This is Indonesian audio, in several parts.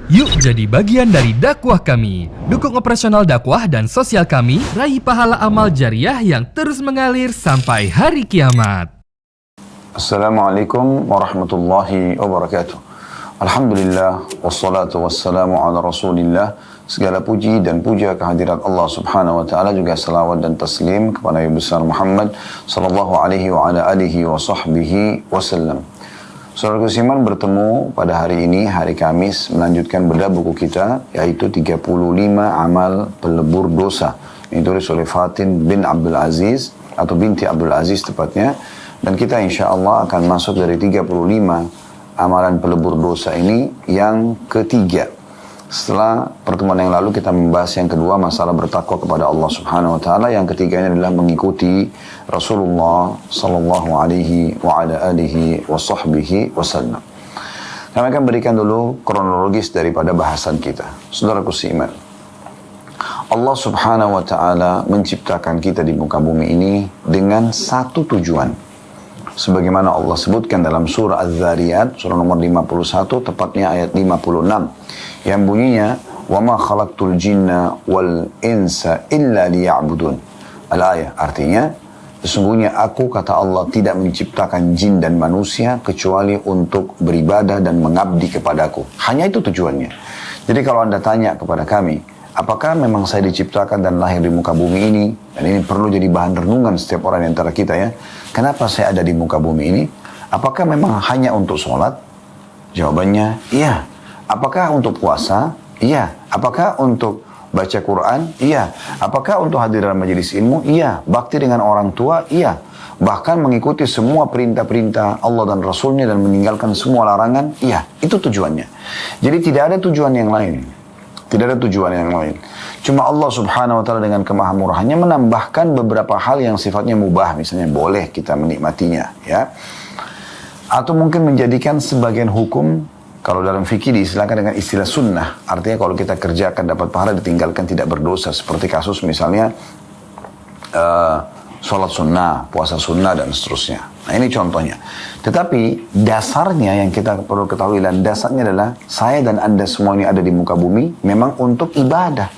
Yuk jadi bagian dari dakwah kami. Dukung operasional dakwah dan sosial kami, raih pahala amal jariah yang terus mengalir sampai hari kiamat. Assalamualaikum warahmatullahi wabarakatuh. Alhamdulillah, wassalatu wassalamu ala rasulillah. Segala puji dan puja kehadirat Allah subhanahu wa ta'ala, juga salawat dan taslim kepada Nabi besar Muhammad sallallahu alaihi wa ala alihi wa sahbihi wasallam. Saudara Kusiman, bertemu pada hari ini, hari Kamis, melanjutkan bedah buku kita, yaitu 35 amal pelebur dosa. Ini tulis oleh Fatin bin Abdul Aziz, atau binti Abdul Aziz tepatnya. Dan kita insya Allah akan masuk dari 35 amalan pelebur dosa ini yang ketiga. Setelah pertemuan yang lalu kita membahas yang kedua, masalah bertakwa kepada Allah subhanahu wa ta'ala. Yang ketiganya adalah mengikuti Rasulullah sallallahu alaihi wa ala alihi wa sahbihi wasallam. Kami akan berikan dulu kronologis daripada bahasan kita. Saudaraku seiman, Allah subhanahu wa ta'ala menciptakan kita di muka bumi ini dengan satu tujuan. Sebagaimana Allah sebutkan dalam surah Az-Zariyat, surah nomor 51, tepatnya ayat 56. Yang bunyinya, وَمَا خَلَقْتُ الْجِنَّ وَالْإِنْسَ إِلَّا لِيَعْبُدُونَ. Al-ayah, artinya, sesungguhnya aku, kata Allah, tidak menciptakan jin dan manusia kecuali untuk beribadah dan mengabdi kepadaku. Hanya itu tujuannya. Jadi kalau Anda tanya kepada kami, apakah memang saya diciptakan dan lahir di muka bumi ini? Dan ini perlu jadi bahan renungan setiap orang di antara kita ya. Kenapa saya ada di muka bumi ini? Apakah memang hanya untuk sholat? Jawabannya, iya. Apakah untuk puasa? Iya. Apakah untuk baca Quran? Iya. Apakah untuk hadir dalam majelis ilmu? Iya. Bakti dengan orang tua? Iya. Bahkan mengikuti semua perintah-perintah Allah dan Rasulnya dan meninggalkan semua larangan? Iya. Itu tujuannya. Jadi tidak ada tujuan yang lain. Tidak ada tujuan yang lain. Cuma Allah subhanahu wa ta'ala dengan kemahamurahannya menambahkan beberapa hal yang sifatnya mubah. Misalnya boleh kita menikmatinya. Ya. Atau mungkin menjadikan sebagian hukum. Kalau dalam fikih diistilahkan dengan istilah sunnah. Artinya kalau kita kerjakan dapat pahala, ditinggalkan tidak berdosa. Seperti kasus misalnya sholat sunnah, puasa sunnah dan seterusnya. Nah ini contohnya. Tetapi dasarnya yang kita perlu ketahui dan dasarnya adalah saya dan Anda semua ini ada di muka bumi memang untuk ibadah.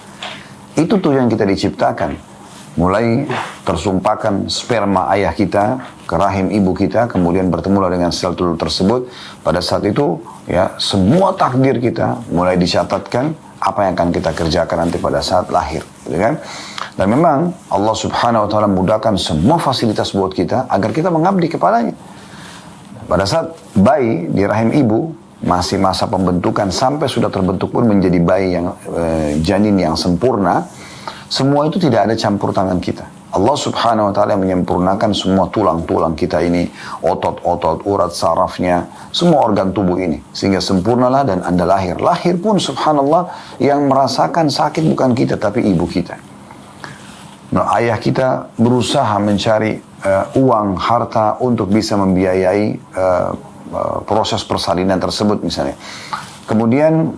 Itu tujuan kita diciptakan. Mulai tersumpahkan sperma ayah kita ke rahim ibu kita, kemudian bertemulah dengan sel telur tersebut. Pada saat itu, ya semua takdir kita mulai dicatatkan apa yang akan kita kerjakan nanti pada saat lahir, gitu kan? Dan memang Allah subhanahu wa ta'ala mudahkan semua fasilitas buat kita agar kita mengabdi kepadanya. Pada saat bayi di rahim ibu, masih masa pembentukan sampai sudah terbentuk pun menjadi bayi yang janin yang sempurna, semua itu tidak ada campur tangan kita. Allah subhanahu wa ta'ala menyempurnakan semua tulang-tulang kita ini, otot-otot, urat sarafnya, semua organ tubuh ini. Sehingga sempurnalah dan Anda lahir. Lahir pun subhanallah yang merasakan sakit bukan kita tapi ibu kita. Nah, ayah kita berusaha mencari uang, harta untuk bisa membiayai proses persalinan tersebut misalnya. Kemudian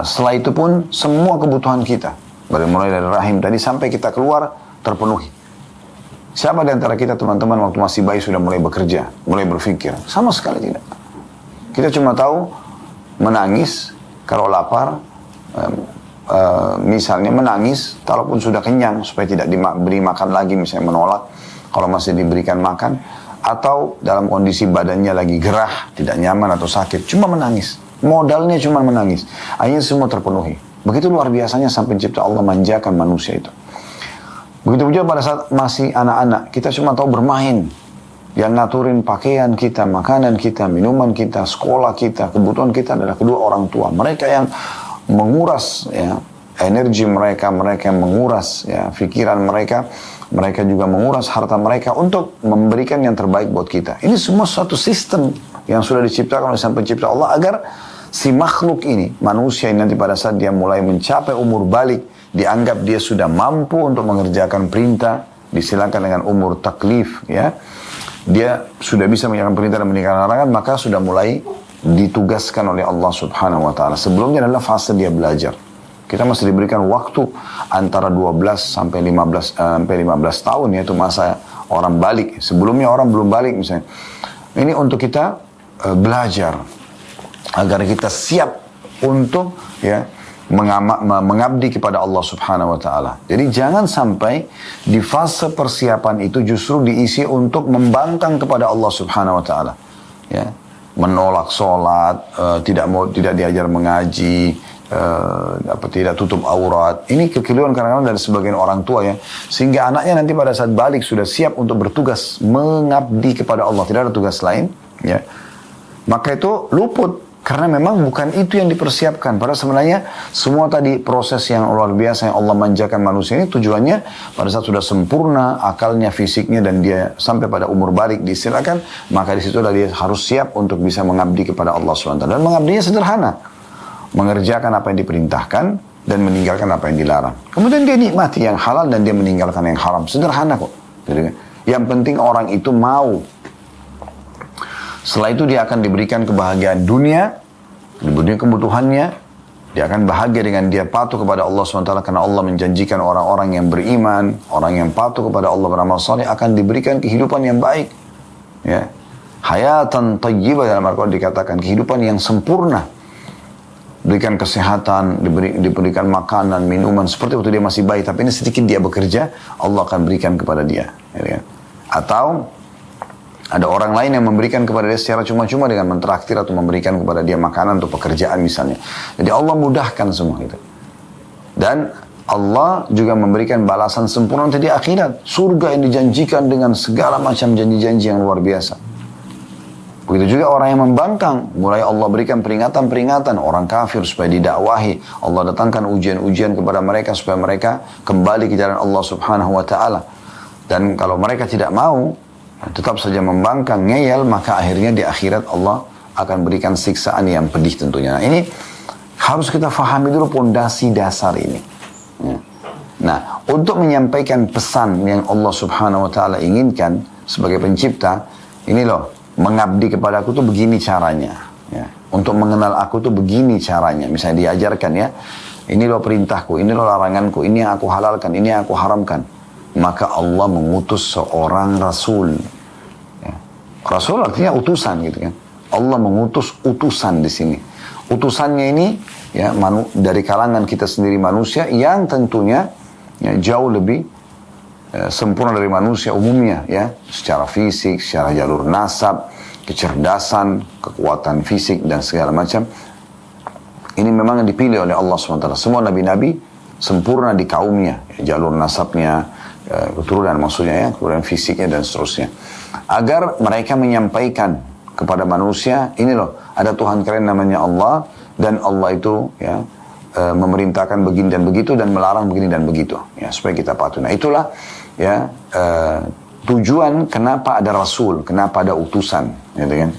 setelah itu pun semua kebutuhan kita, mulai dari rahim tadi sampai kita keluar terpenuhi. Siapa di antara kita teman-teman waktu masih bayi sudah mulai bekerja, mulai berpikir? Sama sekali tidak. Kita cuma tahu menangis kalau lapar, misalnya menangis kalaupun sudah kenyang supaya tidak diberi makan lagi, misalnya menolak kalau masih diberikan makan, atau dalam kondisi badannya lagi gerah, tidak nyaman atau sakit, cuma menangis. Modalnya cuma menangis. Akhirnya semua terpenuhi. Begitu luar biasanya sampai pencipta Allah manjakan manusia itu. Begitu juga pada saat masih anak-anak, kita cuma tahu bermain. Yang ngaturin pakaian kita, makanan kita, minuman kita, sekolah kita, kebutuhan kita adalah kedua orang tua. Mereka yang menguras ya, energi mereka, mereka yang menguras ya, pikiran mereka, mereka juga menguras harta mereka untuk memberikan yang terbaik buat kita. Ini semua suatu sistem yang sudah diciptakan oleh Sang Pencipta Allah agar si makhluk ini, manusia ini nanti pada saat dia mulai mencapai umur balik, dianggap dia sudah mampu untuk mengerjakan perintah, disilakan dengan umur taklif, ya. Dia sudah bisa menjalankan perintah dan meninggalkan larangan, maka sudah mulai ditugaskan oleh Allah subhanahu wa ta'ala. Sebelumnya adalah fase dia belajar. Kita masih diberikan waktu antara 12 sampai 15 tahun, yaitu masa orang balik. Sebelumnya orang belum balik misalnya. Ini untuk kita belajar agar kita siap untuk ya mengabdi kepada Allah Subhanahu wa taala. Jadi jangan sampai di fase persiapan itu justru diisi untuk membangkang kepada Allah Subhanahu wa taala. Ya, menolak sholat, tidak diajar mengaji, tidak tutup aurat. Ini kekeliruan kadang-kadang dari sebagian orang tua ya, sehingga anaknya nanti pada saat balik sudah siap untuk bertugas mengabdi kepada Allah, tidak ada tugas lain, ya. Maka itu luput karena memang bukan itu yang dipersiapkan. Padahal sebenarnya semua tadi proses yang luar biasa yang Allah manjakan manusia ini tujuannya pada saat sudah sempurna akalnya, fisiknya, dan dia sampai pada umur balik diistilahkan, maka di situ dia harus siap untuk bisa mengabdi kepada Allah SWT. Dan mengabdinya sederhana, mengerjakan apa yang diperintahkan dan meninggalkan apa yang dilarang. Kemudian dia nikmati yang halal dan dia meninggalkan yang haram. Sederhana kok. Yang penting orang itu mau. Setelah itu dia akan diberikan kebahagiaan dunia, diberikan kebutuhannya, dia akan bahagia dengan dia patuh kepada Allah SWT, karena Allah menjanjikan orang-orang yang beriman, orang yang patuh kepada Allah beramal saleh akan diberikan kehidupan yang baik. Ya. Hayatan tayyibah dalam Al-Quran dikatakan kehidupan yang sempurna. Diberikan kesehatan, diberikan makanan, minuman, seperti waktu dia masih bayi, tapi ini sedikit dia bekerja, Allah akan berikan kepada dia. Ya. Atau ada orang lain yang memberikan kepada dia secara cuma-cuma dengan mentraktir atau memberikan kepada dia makanan atau pekerjaan misalnya. Jadi Allah mudahkan semua itu. Dan Allah juga memberikan balasan sempurna nanti di akhirat. Surga yang dijanjikan dengan segala macam janji-janji yang luar biasa. Begitu juga orang yang membangkang. Mulai Allah berikan peringatan-peringatan orang kafir supaya didakwahi. Allah datangkan ujian-ujian kepada mereka supaya mereka kembali ke jalan Allah Subhanahu wa taala. Dan kalau mereka tidak mau, tetap saja membangkang, ngeyel, maka akhirnya di akhirat Allah akan berikan siksaan yang pedih tentunya. Nah, ini harus kita fahami dulu pondasi dasar ini. Ya. Nah, untuk menyampaikan pesan yang Allah Subhanahu wa taala inginkan sebagai pencipta, ini loh, mengabdi kepada aku tuh begini caranya. Ya. Untuk mengenal aku tuh begini caranya. Misalnya diajarkan ya, ini loh perintahku, ini loh laranganku, ini yang aku halalkan, ini yang aku haramkan. Maka Allah mengutus seorang Rasul. Ya. Rasul artinya utusan gitu kan. Allah mengutus utusan di sini. Utusannya ini ya dari kalangan kita sendiri manusia yang tentunya ya, jauh lebih sempurna dari manusia umumnya ya, secara fisik, secara jalur nasab, kecerdasan, kekuatan fisik dan segala macam. Ini memang yang dipilih oleh Allah SWT. Semua nabi-nabi sempurna di kaumnya, ya, jalur nasabnya, keturunan maksudnya ya, keturunan fisiknya dan seterusnya. Agar mereka menyampaikan kepada manusia, ini loh, ada Tuhan kalian namanya Allah, dan Allah itu ya memerintahkan begini dan begitu dan melarang begini dan begitu, ya supaya kita patuh. Nah itulah ya tujuan kenapa ada Rasul, kenapa ada utusan, gitu kan.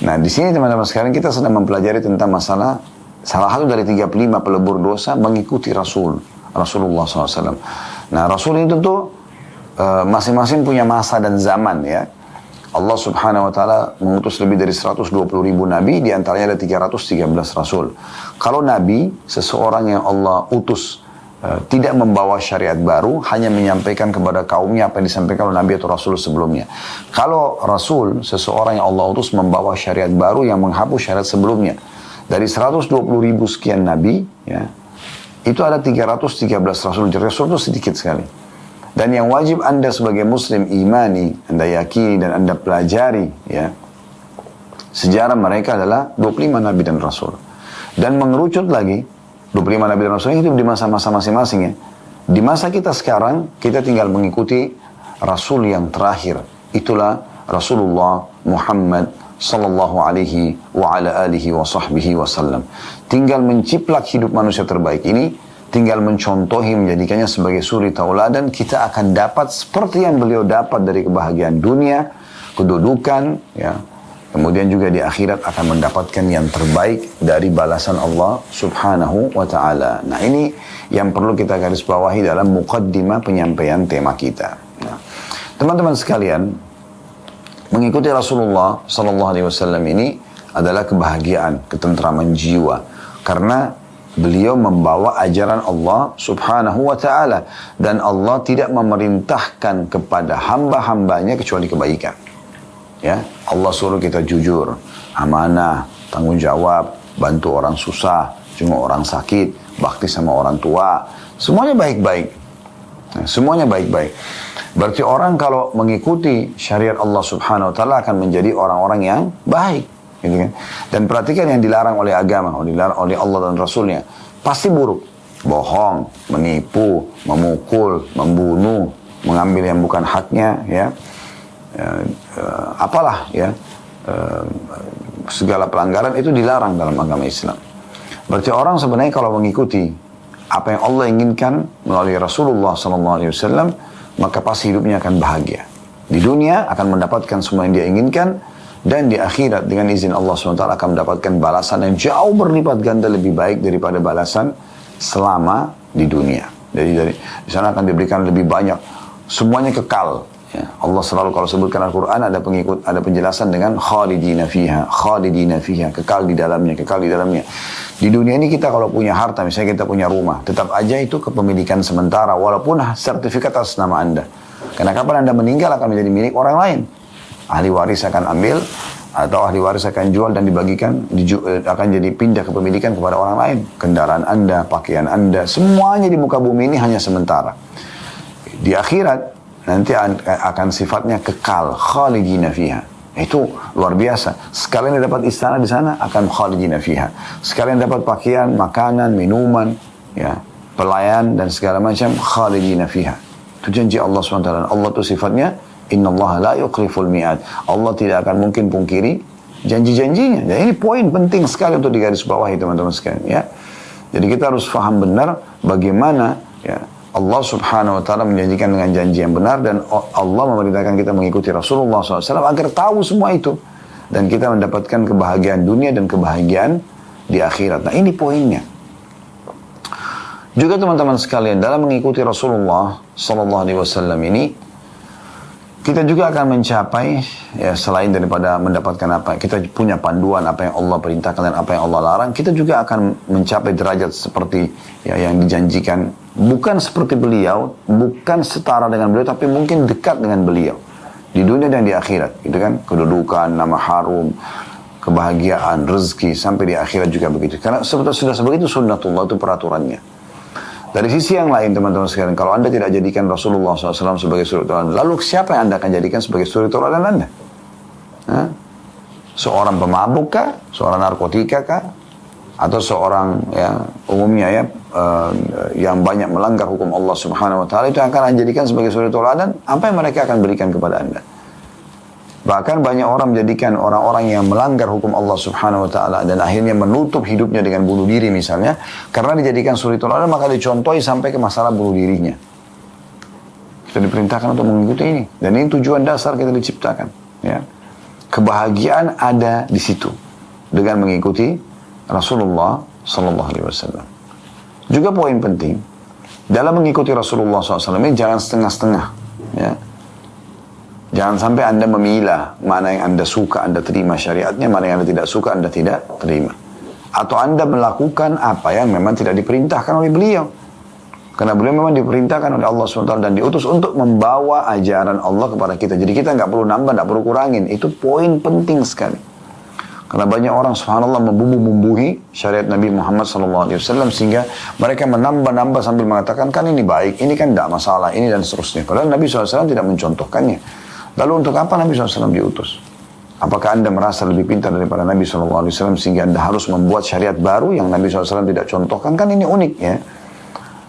Nah di sini teman-teman sekarang kita sedang mempelajari tentang masalah salah satu dari 35 pelebur dosa mengikuti Rasulullah SAW. Nah Rasul ini tentu masing-masing punya masa dan zaman ya. Allah Subhanahu wa taala mengutus lebih dari 120.000 nabi, di antaranya ada 313 rasul. Kalau nabi, seseorang yang Allah utus tidak membawa syariat baru, hanya menyampaikan kepada kaumnya apa yang disampaikan oleh nabi atau rasul sebelumnya. Kalau rasul, seseorang yang Allah utus membawa syariat baru yang menghapus syariat sebelumnya. Dari 120.000 sekian nabi, ya, itu ada 313 rasul. Jadi rasul itu sedikit sekali. Dan yang wajib Anda sebagai muslim imani, Anda yakini dan Anda pelajari ya, sejarah mereka adalah 25 nabi dan rasul. Dan mengerucut lagi 25 nabi dan rasul itu di masa-masa masing-masing ya. Di masa kita sekarang kita tinggal mengikuti rasul yang terakhir. Itulah Rasulullah Muhammad sallallahu alaihi wa ala alihi wa sahbihi wasallam. Tinggal menciplak hidup manusia terbaik ini, tinggal mencontohi, menjadikannya sebagai suri tauladan, kita akan dapat seperti yang beliau dapat dari kebahagiaan dunia, kedudukan, ya. Kemudian juga di akhirat akan mendapatkan yang terbaik dari balasan Allah Subhanahu wa ta'ala. Nah ini yang perlu kita garis bawahi dalam muqaddimah penyampaian tema kita. Nah, teman-teman sekalian, mengikuti Rasulullah SAW ini adalah kebahagiaan, ketentraman jiwa. Karena beliau membawa ajaran Allah Subhanahu wa ta'ala. Dan Allah tidak memerintahkan kepada hamba-hambanya kecuali kebaikan. Ya, Allah suruh kita jujur, amanah, tanggung jawab, bantu orang susah, jenguk orang sakit, bakti sama orang tua. Semuanya baik-baik. Nah, semuanya baik-baik. Berarti orang kalau mengikuti syariat Allah Subhanahu wa taala akan menjadi orang-orang yang baik, gitu kan? Dan perhatikan yang dilarang oleh agama, dilarang oleh Allah dan Rasulnya, pasti buruk. Bohong, menipu, memukul, membunuh, mengambil yang bukan haknya, ya. Apalah ya. Segala pelanggaran itu dilarang dalam agama Islam. Berarti orang sebenarnya kalau mengikuti apa yang Allah inginkan melalui Rasulullah SAW, maka pasti hidupnya akan bahagia. Di dunia akan mendapatkan semua yang dia inginkan, dan di akhirat dengan izin Allah SWT akan mendapatkan balasan yang jauh berlipat ganda lebih baik daripada balasan selama di dunia. Jadi di sana akan diberikan lebih banyak, semuanya kekal. Ya, Allah selalu kalau sebutkan Al-Quran ada penjelasan dengan khalidina fiha, kekal di dalamnya. Di dunia ini kita kalau punya harta, misalnya kita punya rumah, tetap aja itu kepemilikan sementara, walaupun sertifikat atas nama Anda. Karena kapan Anda meninggal akan menjadi milik orang lain. Ahli waris akan ambil, atau ahli waris akan jual dan dibagikan, akan jadi pindah kepemilikan kepada orang lain. Kendaraan Anda, pakaian Anda, semuanya di muka bumi ini hanya sementara. Di akhirat nanti akan sifatnya kekal, khalidina fiha. Itu luar biasa. Sekalian dapat istana di sana akan khalidina fiha. Sekalian dapat pakaian, makanan, minuman, ya, pelayan dan segala macam, khalidina fiha. Itu janji Allah SWT. Allah itu sifatnya innallaha la yukhliful mi'ad. Allah tidak akan mungkin pungkiri janji-janjinya. Dan ini poin penting sekali untuk digarisbawahi teman-teman sekalian, ya. Jadi kita harus faham benar bagaimana, ya, Allah Subhanahu wa taala menjanjikan dengan janji yang benar, dan Allah memerintahkan kita mengikuti Rasulullah SAW agar tahu semua itu, dan kita mendapatkan kebahagiaan dunia dan kebahagiaan di akhirat. Nah, ini poinnya. Juga teman-teman sekalian, dalam mengikuti Rasulullah SAW ini, kita juga akan mencapai, ya, selain daripada mendapatkan apa, kita punya panduan apa yang Allah perintahkan dan apa yang Allah larang, kita juga akan mencapai derajat seperti, ya, yang dijanjikan. Bukan seperti beliau, bukan setara dengan beliau, tapi mungkin dekat dengan beliau. Di dunia dan di akhirat, gitu kan? Kedudukan, nama harum, kebahagiaan, rezeki, sampai di akhirat juga begitu. Karena sudah begitu sunnatullah, itu peraturannya. Dari sisi yang lain teman-teman sekalian, kalau Anda tidak jadikan Rasulullah SAW sebagai suri tauladan, lalu siapa yang Anda akan jadikan sebagai suri tauladan Anda? Hah? Seorang pemabuk kah? Seorang narkotika kah? Atau seorang, ya, umumnya, ya, yang banyak melanggar hukum Allah Subhanahu wa taala, itu akan Anda jadikan sebagai suri tauladan? Apa yang mereka akan berikan kepada Anda? Bahkan banyak orang menjadikan orang-orang yang melanggar hukum Allah Subhanahu wa taala dan akhirnya menutup hidupnya dengan bunuh diri misalnya, karena dijadikan suri tauladan maka dicontohi sampai ke masalah bunuh dirinya. Kita diperintahkan untuk mengikuti ini, dan ini tujuan dasar kita diciptakan, ya. Kebahagiaan ada di situ dengan mengikuti Rasulullah Sallallahu Alaihi Wasallam. Juga poin penting dalam mengikuti Rasulullah SAW ini, jangan setengah-setengah, ya. Jangan sampai Anda memilah mana yang Anda suka Anda terima syariatnya, mana yang Anda tidak suka Anda tidak terima. Atau Anda melakukan apa yang memang tidak diperintahkan oleh beliau. Karena beliau memang diperintahkan oleh Allah SWT dan diutus untuk membawa ajaran Allah kepada kita. Jadi kita nggak perlu nambah, nggak perlu kurangin. Itu poin penting sekali. Karena banyak orang subhanallah membumbu-bumbuhi syariat Nabi Muhammad SAW sehingga mereka menambah-nambah sambil mengatakan, kan ini baik, ini kan tidak masalah, ini dan seterusnya. Padahal Nabi SAW tidak mencontohkannya. Lalu untuk apa Nabi SAW diutus? Apakah Anda merasa lebih pintar daripada Nabi SAW sehingga Anda harus membuat syariat baru yang Nabi SAW tidak contohkan? Kan ini unik, ya.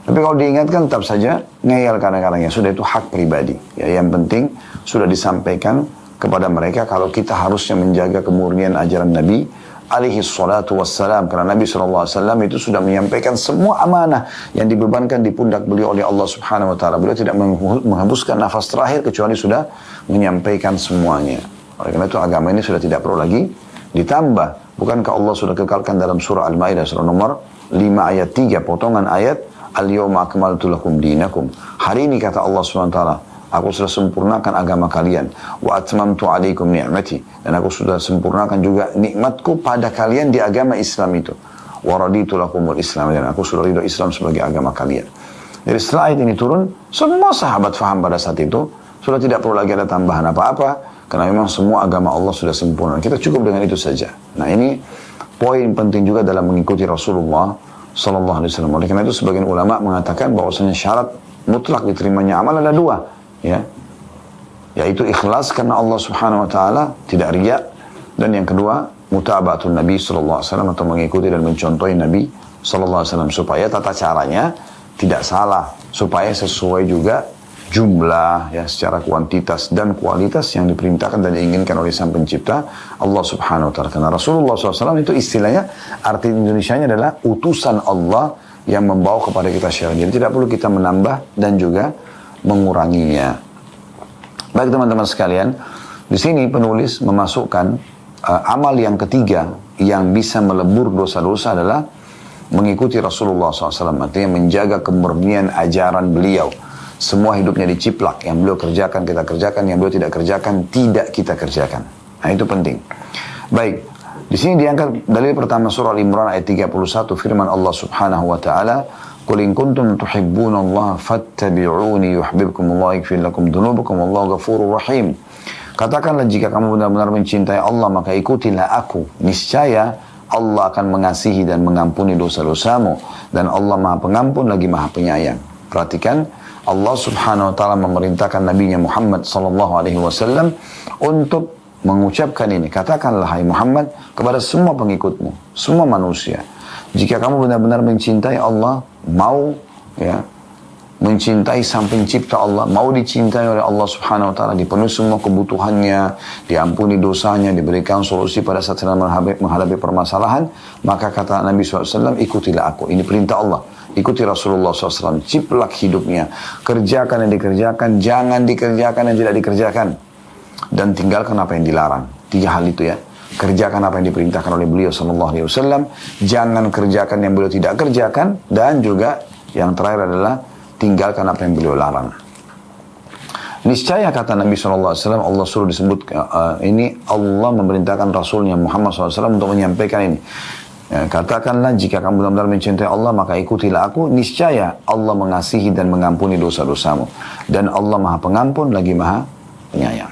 Tapi kalau diingatkan tetap saja ngeyel kadang-kadang, ya. Sudah, itu hak pribadi. Ya, yang penting sudah disampaikan kepada mereka kalau kita harusnya menjaga kemurnian ajaran Nabi alaihi salatu wassalam. Karena Nabi SAW itu sudah menyampaikan semua amanah yang dibebankan di pundak beliau oleh Allah Subhanahu wa taala. Beliau tidak menghembuskan nafas terakhir kecuali sudah menyampaikan semuanya. Oleh karena itu agama ini sudah tidak perlu lagi ditambah. Bukankah Allah sudah kekalkan dalam surah Al-Maidah surah nomor 5 ayat 3 potongan ayat, al-yawma akmaltu lakum dinakum. Hari ini kata Allah Subhanahu wa taala, aku sudah sempurnakan agama kalian. Wa atmamtu alaikum ni'mati. Dan aku sudah sempurnakan juga nikmatku pada kalian di agama Islam itu. Wa raditu lakumul Islam. Dan aku sudah ridho Islam sebagai agama kalian. Jadi setelah ayat ini turun, semua sahabat faham pada saat itu. Sudah tidak perlu lagi ada tambahan apa-apa. Karena memang semua agama Allah sudah sempurna. Kita cukup dengan itu saja. Nah ini poin penting juga dalam mengikuti Rasulullah Sallallahu Alaihi Wasallam. Oleh karena itu sebagian ulama mengatakan bahwasanya syarat mutlak diterimanya amal ada dua, ya, yaitu ikhlas karena Allah Subhanahu Wa Taala, tidak riya, dan yang kedua mutaba'atun Nabi Sallallahu Alaihi Wasallam, atau mengikuti dan mencontohi Nabi Sallallahu Alaihi Wasallam, supaya tata caranya tidak salah, supaya sesuai juga jumlah, ya, secara kuantitas dan kualitas yang diperintahkan dan diinginkan oleh Sang Pencipta Allah Subhanahu Wa Taala. Karena Rasulullah SAW itu istilahnya, arti Indonesianya adalah utusan Allah yang membawa kepada kita syariat. Jadi tidak perlu kita menambah dan juga menguranginya. Baik teman-teman sekalian, di sini penulis memasukkan amal yang ketiga yang bisa melebur dosa-dosa adalah mengikuti Rasulullah SAW. Artinya menjaga kemurnian ajaran beliau. Semua hidupnya diciplak, yang beliau kerjakan kita kerjakan, yang beliau tidak kerjakan tidak kita kerjakan. Nah itu penting. Baik, di sini diangkat dalil pertama surah Al-Imran ayat 31, firman Allah Subhanahu wa taala, "Qul in kuntum tuhibbunallaha fattabi'uni yuhibbukumullahu yaghfir lakum dzunubakum wallahu ghafurur rahim." Katakanlah jika kamu benar-benar mencintai Allah, maka ikutilah aku. Niscaya Allah akan mengasihi dan mengampuni dosa-dosamu, dan Allah Maha Pengampun lagi Maha Penyayang. Perhatikan, Allah Subhanahu Wa Taala memerintahkan Nabi Muhammad Sallallahu Alaihi Wasallam untuk mengucapkan ini. Katakanlah hai Muhammad kepada semua pengikutmu, semua manusia, jika kamu benar-benar mencintai Allah, mau, ya, mencintai Sang Pencipta Allah, mau dicintai oleh Allah Subhanahu Wa Taala, dipenuhi semua kebutuhannya, diampuni dosanya, diberikan solusi pada saat sedang menghadapi permasalahan, maka kata Nabi SAW, ikutilah aku. Ini perintah Allah. Ikuti Rasulullah SAW, ciplak hidupnya, kerjakan yang dikerjakan, jangan dikerjakan yang tidak dikerjakan, dan tinggalkan apa yang dilarang. 3 hal itu, ya. Kerjakan apa yang diperintahkan oleh beliau SAW, jangan kerjakan yang beliau tidak kerjakan, dan juga yang terakhir adalah tinggalkan apa yang beliau larang. Niscaya kata Nabi SAW, Allah suruh disebut ini, Allah memerintahkan Rasulnya Muhammad SAW untuk menyampaikan ini. Ya, katakanlah jika kamu benar-benar mencintai Allah, maka ikutilah aku. Niscaya Allah mengasihi dan mengampuni dosa-dosamu, dan Allah Maha Pengampun lagi Maha Penyayang.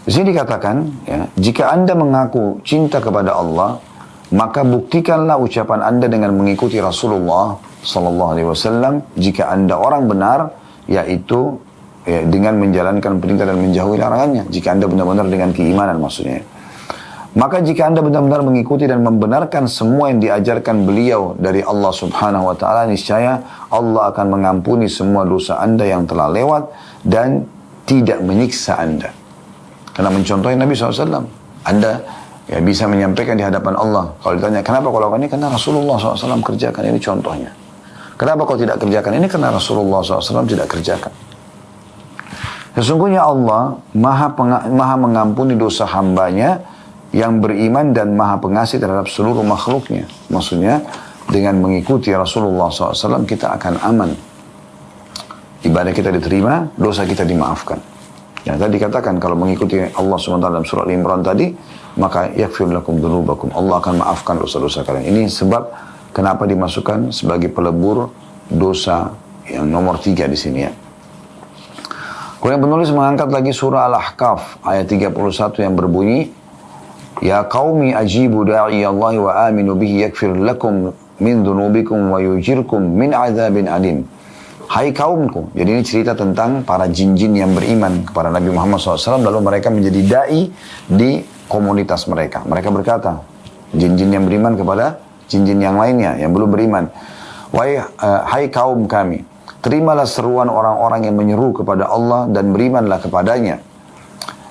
Di sini dikatakan, ya, jika Anda mengaku cinta kepada Allah, maka buktikanlah ucapan Anda dengan mengikuti Rasulullah Sallallahu Alaihi Wasallam. Jika Anda orang benar, yaitu, ya, dengan menjalankan perintah dan menjauhi larangannya. Jika Anda benar-benar dengan keimanan, maksudnya. Maka jika Anda benar-benar mengikuti dan membenarkan semua yang diajarkan beliau dari Allah Subhanahu Wa Taala, niscaya Allah akan mengampuni semua dosa Anda yang telah lewat dan tidak menyiksa Anda. Karena mencontohi Nabi SAW, Anda, ya, bisa menyampaikan di hadapan Allah. Kalau ditanya, kenapa kau lakukan ini? Karena Rasulullah SAW kerjakan, ini contohnya. Kenapa kau tidak kerjakan ini? Karena Rasulullah SAW tidak kerjakan. Sesungguhnya Allah maha mengampuni dosa hambanya yang beriman dan maha pengasih terhadap seluruh makhluknya. Maksudnya, dengan mengikuti Rasulullah SAW, kita akan aman. Ibadah kita diterima, dosa kita dimaafkan. Yang tadi dikatakan, kalau mengikuti Allah SWT dalam surah Al-Imran tadi, maka yaghfir lakum dzunubakum, Allah akan maafkan dosa-dosa kalian. Ini sebab kenapa dimasukkan sebagai pelebur dosa yang nomor 3 di sini, ya. Kemudian penulis mengangkat lagi surah Al-Ahqaf ayat 31 yang berbunyi, Ya qaumi ajibu da'i Allah wa aminu bihi yaghfir lakum min dhunubikum wa yujirkum min azabin alim. Hai kaumku. Jadi ini cerita tentang para jin-jin yang beriman kepada Nabi Muhammad SAW, lalu mereka menjadi da'i di komunitas mereka. Mereka berkata, jin-jin yang beriman kepada jin-jin yang lainnya yang belum beriman, hai kaum kami, terimalah seruan orang-orang yang menyeru kepada Allah dan berimanlah kepadanya.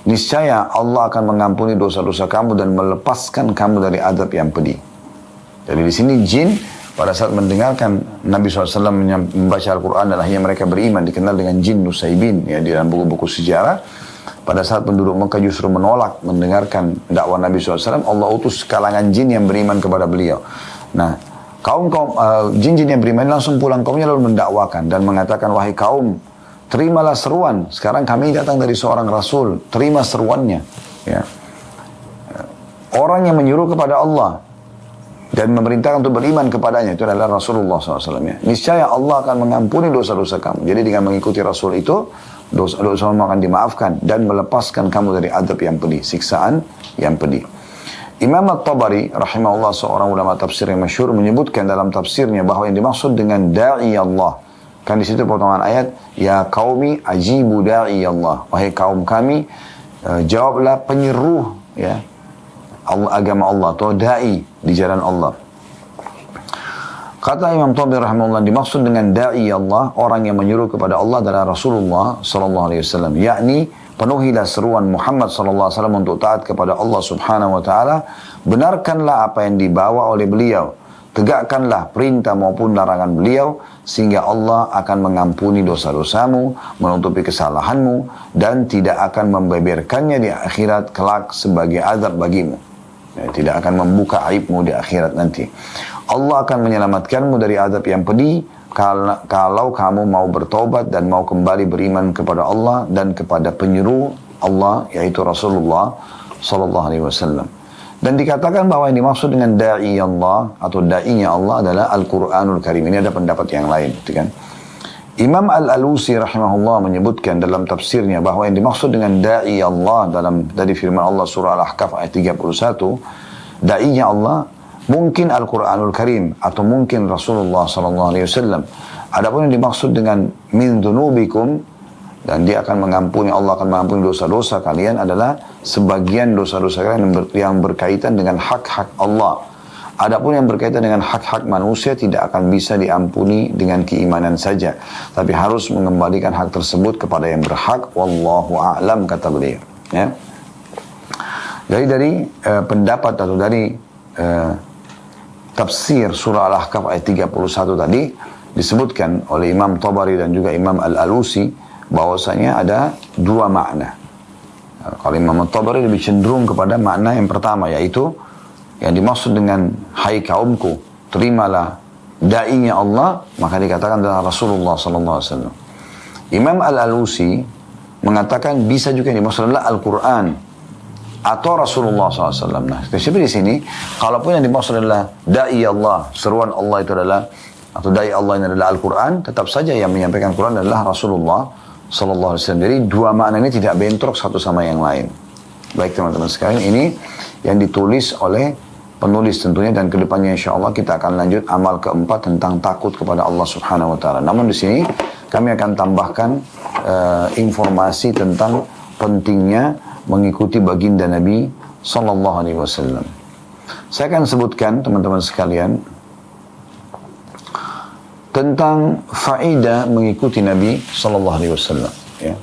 Niscaya Allah akan mengampuni dosa-dosa kamu dan melepaskan kamu dari adab yang pedih. Jadi di sini jin pada saat mendengarkan Nabi SAW membaca Al-Quran dan akhirnya mereka beriman, dikenal dengan jin Nusaybin, ya, di dalam buku-buku sejarah. Pada saat penduduk Mekah justru menolak mendengarkan dakwah Nabi SAW, Allah utus kalangan jin yang beriman kepada beliau. Nah, jin-jin yang beriman langsung pulang kaumnya lalu mendakwakan dan mengatakan, wahai kaum, terimalah seruan. Sekarang kami datang dari seorang Rasul, terima seruannya. Ya. Orang yang menyuruh kepada Allah dan memerintahkan untuk beriman kepadanya, itu adalah Rasulullah SAW. Ya. Niscaya Allah akan mengampuni dosa-dosa kamu. Jadi dengan mengikuti Rasul itu, dosa-dosamu akan dimaafkan dan melepaskan kamu dari adab yang pedih, siksaan yang pedih. Imam At-Tabari rahimahullah, seorang ulama tafsir yang masyhur, menyebutkan dalam tafsirnya bahwa yang dimaksud dengan da'i Allah, kan di situ potongan ayat, ya qaumi ajibu da'i Allah, wahai kaum kami, jawablah penyeru ya Allah, agama Allah atau da'i di jalan Allah. Kata Imam Tabari rahimahullah, dimaksud dengan da'i Allah, orang yang menyuruh kepada Allah adalah Rasulullah sallallahu alaihi wasallam, yakni penuhilah seruan Muhammad sallallahu alaihi wasallam untuk taat kepada Allah Subhanahu wa taala, benarkanlah apa yang dibawa oleh beliau, tegakkanlah perintah maupun larangan beliau, sehingga Allah akan mengampuni dosa-dosamu, menutupi kesalahanmu, dan tidak akan membeberkannya di akhirat kelak sebagai azab bagimu. Ya, tidak akan membuka aibmu di akhirat nanti. Allah akan menyelamatkanmu dari azab yang pedih kalau kamu mau bertobat dan mau kembali beriman kepada Allah dan kepada penyeru Allah, yaitu Rasulullah sallallahu alaihi wasallam. Dan dikatakan bahwa yang dimaksud dengan da'i Allah atau da'inya Allah adalah Al-Quranul Karim. Ini ada pendapat yang lain, gitu kan? Imam Al-Alusi rahimahullah menyebutkan dalam tafsirnya bahwa yang dimaksud dengan da'i Allah dari firman Allah surah Al-Ahqaf ayat 31, da'inya Allah mungkin Al-Quranul Karim atau mungkin Rasulullah sallallahu alaihi wasallam. Adapun yang dimaksud dengan min dzunubikum, dan dia akan mengampuni, Allah akan mengampuni dosa-dosa kalian, adalah sebagian dosa-dosa kalian yang berkaitan dengan hak-hak Allah. Adapun yang berkaitan dengan hak-hak manusia tidak akan bisa diampuni dengan keimanan saja, tapi harus mengembalikan hak tersebut kepada yang berhak. Wallahu a'lam, kata beliau. Ya. Jadi dari pendapat atau dari tafsir surah Al-Ahqaf ayat 31 tadi disebutkan oleh Imam Tabari dan juga Imam Al-Alusi bahwasanya ada dua makna. Kalau Imam Tabari lebih cenderung kepada makna yang pertama, yaitu yang dimaksud dengan hai kaumku, terimalah da'inya Allah, maka dikatakan adalah Rasulullah sallallahu alaihi wasallam. Imam Al-Alusi mengatakan bisa juga dimaksud adalah Al-Quran atau Rasulullah SAW. Nah, di sini, kalaupun yang dimaksud adalah da'i Allah, seruan Allah itu adalah, atau da'i Allah ini adalah Al-Quran, tetap saja yang menyampaikan Quran adalah Rasulullah SAW. Jadi dua makna ini tidak bentrok satu sama yang lain. Baik teman-teman sekalian, ini yang ditulis oleh penulis tentunya, dan kedepannya insya Allah kita akan lanjut amal keempat tentang takut kepada Allah Subhanahu Wa Taala. Namun di sini kami akan tambahkan informasi tentang pentingnya mengikuti baginda Nabi Sallallahu Alaihi Wasallam. Saya akan sebutkan teman-teman sekalian tentang faedah mengikuti Nabi Sallallahu Alaihi Wasallam. Ya.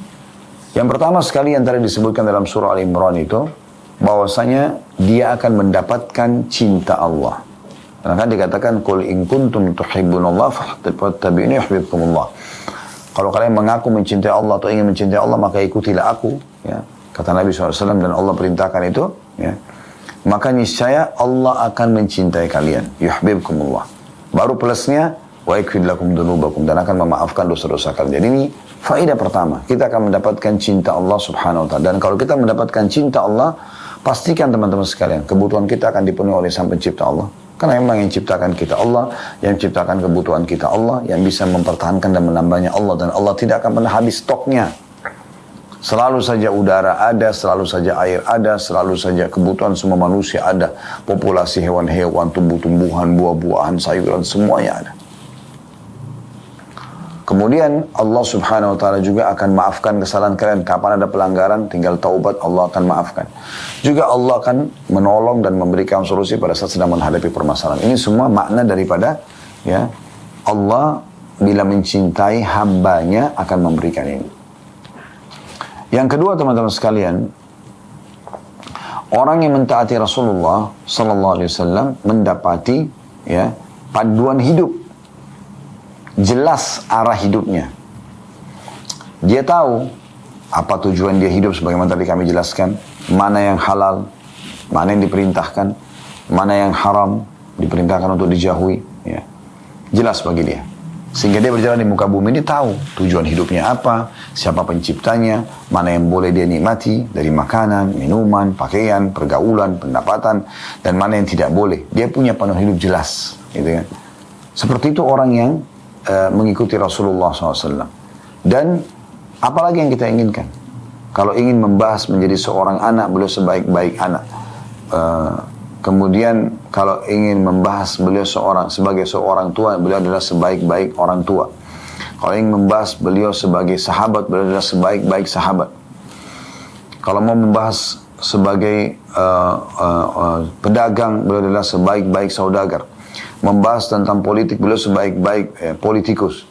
Yang pertama sekali yang tadi disebutkan dalam surah Al-Imran itu, bahwasanya dia akan mendapatkan cinta Allah. Karena kan dikatakan qul in kuntum tuhibbunallah fattabi'uni yuhibbukumullah. Kalau kalian mengaku mencintai Allah atau ingin mencintai Allah, maka ikutilah aku, ya. Kata Nabi SAW, dan Allah perintahkan itu, ya. Maka niscaya Allah akan mencintai kalian, yuhibbukumullah. Baru plusnya wa yaghfir lakum dzunubakum, dan akan memaafkan dosa-dosa kalian. Jadi ini faedah pertama, kita akan mendapatkan cinta Allah Subhanahu wa taala. Dan kalau kita mendapatkan cinta Allah, pastikan teman-teman sekalian, kebutuhan kita akan dipenuhi oleh Sang Pencipta Allah. Karena memang yang ciptakan kita Allah, yang ciptakan kebutuhan kita Allah, yang bisa mempertahankan dan menambahnya Allah, dan Allah tidak akan pernah habis stoknya. Selalu saja udara ada, selalu saja air ada, selalu saja kebutuhan semua manusia ada. Populasi hewan-hewan, tumbuh-tumbuhan, buah-buahan, sayuran, semuanya ada. Kemudian Allah Subhanahu Wa Taala juga akan maafkan kesalahan kalian. Kapan ada pelanggaran, tinggal taubat, Allah akan maafkan. Juga Allah akan menolong dan memberikan solusi pada saat sedang menghadapi permasalahan. Ini semua makna daripada, ya, Allah bila mencintai hambanya akan memberikan ini. Yang kedua teman-teman sekalian, orang yang mentaati Rasulullah Sallallahu Alaihi Wasallam mendapati, ya, panduan hidup, jelas arah hidupnya. Dia tahu apa tujuan dia hidup, sebagaimana tadi kami jelaskan, mana yang halal, mana yang diperintahkan, mana yang haram, diperintahkan untuk dijauhi, ya. Jelas bagi dia. Sehingga dia berjalan di muka bumi ini tahu tujuan hidupnya apa, siapa penciptanya, mana yang boleh dia nikmati dari makanan, minuman, pakaian, pergaulan, pendapatan, dan mana yang tidak boleh. Dia punya panduan hidup jelas, gitu kan. Seperti itu orang yang mengikuti Rasulullah SAW. Dan Apalagi yang kita inginkan? Kalau ingin membahas menjadi seorang anak, beliau sebaik-baik anak. Kemudian kalau ingin membahas beliau sebagai seorang tua, beliau adalah sebaik-baik orang tua. Kalau ingin membahas beliau sebagai sahabat, beliau adalah sebaik-baik sahabat. Kalau mau membahas sebagai pedagang, beliau adalah sebaik-baik saudagar. Membahas tentang politik, beliau sebaik-baik politikus.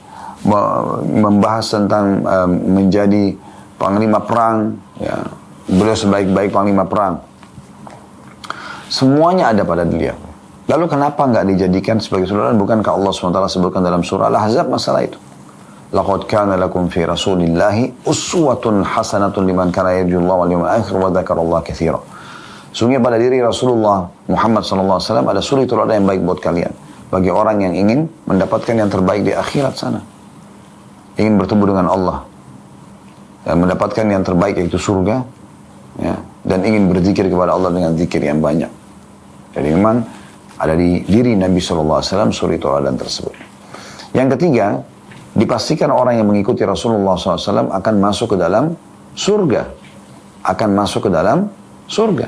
Membahas tentang menjadi panglima perang, ya, beliau sebaik-baik panglima perang. Semuanya ada pada beliau. Lalu kenapa nggak dijadikan sebagai saudara? Bukankah Allah SWT sebutkan dalam surah Al-Ahzab masalah itu? Laqad kana lakum fi Rasulillahi uswatun hasanatun liman kana yarjullaha wal yawmal akhir wa dzakarallaha katsira. Sungguh pada diri Rasulullah Muhammad SAW ada suri teladan yang baik buat kalian. Bagi orang yang ingin mendapatkan yang terbaik di akhirat sana. Ingin bertemu dengan Allah. Dan mendapatkan yang terbaik yaitu surga. Ya, dan ingin berzikir kepada Allah dengan zikir yang banyak. Jadi memang ada di diri Nabi SAW suri teladan tersebut. Yang ketiga, dipastikan orang yang mengikuti Rasulullah SAW akan masuk ke dalam surga. Akan masuk ke dalam surga.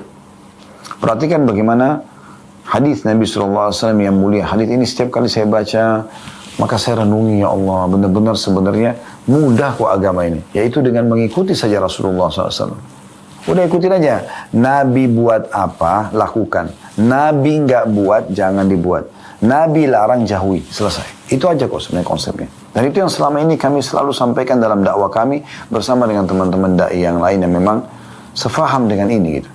Perhatikan bagaimana hadis Nabi SAW yang mulia. Hadis ini setiap kali saya baca, maka saya renungi, ya Allah, benar-benar sebenarnya mudah kok agama ini. Yaitu dengan mengikuti saja Rasulullah SAW. Udah ikutin aja. Nabi buat apa, lakukan. Nabi nggak buat, jangan dibuat. Nabi larang, jauhi. Selesai. Itu aja kok sebenarnya konsepnya. Dan itu yang selama ini kami selalu sampaikan dalam dakwah kami bersama dengan teman-teman dai yang lain yang memang sefaham dengan ini gitu.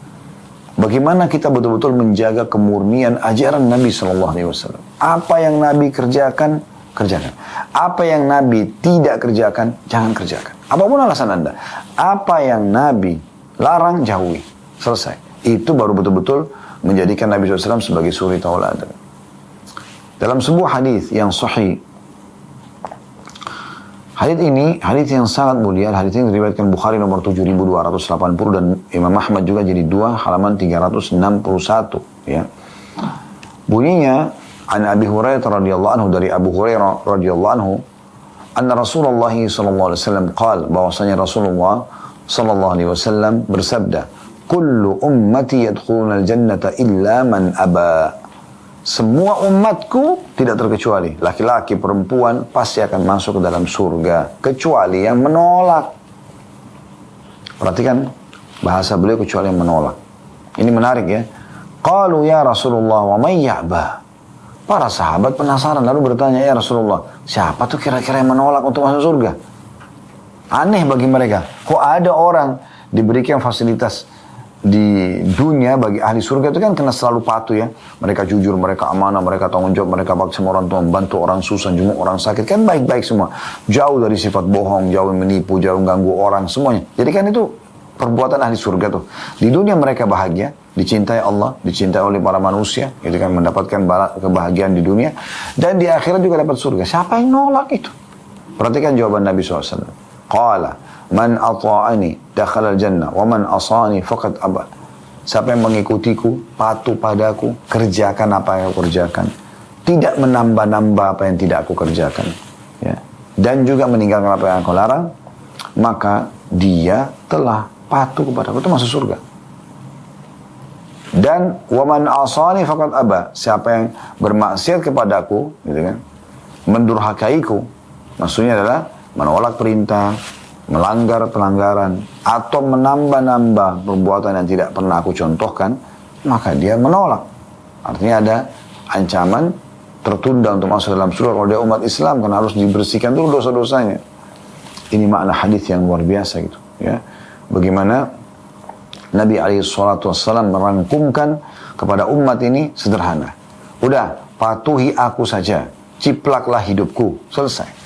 Bagaimana kita betul-betul menjaga kemurnian ajaran Nabi SAW. Apa yang Nabi kerjakan, kerjakan. Apa yang Nabi tidak kerjakan, jangan kerjakan. Apapun alasan Anda. Apa yang Nabi larang, jauhi. Selesai. Itu baru betul-betul menjadikan Nabi SAW sebagai suri tauladan. Dalam sebuah hadis yang sahih, hadis ini hadis yang sangat mulia. Hadis ini diriwayatkan Bukhari nomor 7280 dan Imam Ahmad juga jadi 2 halaman 361 ya. Bunyinya an Abi Hurairah radhiyallahu anhu, dari Abu Hurairah radhiyallahu anhu, anna Rasulullah sallallahu alaihi wasallam qala, bahwasanya Rasulullah sallallahu alaihi wasallam bersabda, kullu ummati yadkhuluna al-jannata illa man aba. Semua umatku tidak terkecuali, laki-laki, perempuan, pasti akan masuk ke dalam surga, kecuali yang menolak. Perhatikan bahasa beliau, kecuali yang menolak. Ini menarik ya. Qalu ya Rasulullah wa may ya'ba. Para sahabat penasaran lalu bertanya, ya Rasulullah, siapa tuh kira-kira yang menolak untuk masuk surga? Aneh bagi mereka. Kok ada orang diberikan fasilitas di dunia bagi ahli surga itu kan kena selalu patuh ya. Mereka jujur, mereka amanah, mereka tanggung jawab, mereka bakti sama orang tua, membantu orang susah, jenguk orang sakit. Kan baik-baik semua. Jauh dari sifat bohong, jauh menipu, jauh ganggu orang, semuanya. Jadi kan itu perbuatan ahli surga tuh. Di dunia mereka bahagia, dicintai Allah, dicintai oleh para manusia. Itu kan mendapatkan kebahagiaan di dunia. Dan di akhirat juga dapat surga. Siapa yang nolak itu? Perhatikan jawaban Nabi SAW. Qala man ata'ani dakhala al-jannah wa man asani faqad aba. Siapa yang mengikutiku, patuh padaku, kerjakan apa yang aku kerjakan, tidak menambah-nambah apa yang tidak aku kerjakan, ya, dan juga meninggalkan apa yang aku larang, maka dia telah patuh kepadaku, itu masuk surga. Dan wa man asani faqad aba. Siapa yang bermaksiat kepadaku, gitu kan, mendurhakaiku, maksudnya adalah menolak perintah, melanggar pelanggaran, atau menambah-nambah perbuatan yang tidak pernah aku contohkan, maka dia menolak. Artinya ada ancaman tertunda untuk masuk dalam surga kalau dia umat Islam, karena harus dibersihkan dulu dosa-dosanya. Ini makna hadis yang luar biasa gitu ya. Bagaimana Nabi SAW merangkumkan kepada umat ini sederhana. Udah, patuhi aku saja, ciplaklah hidupku, selesai.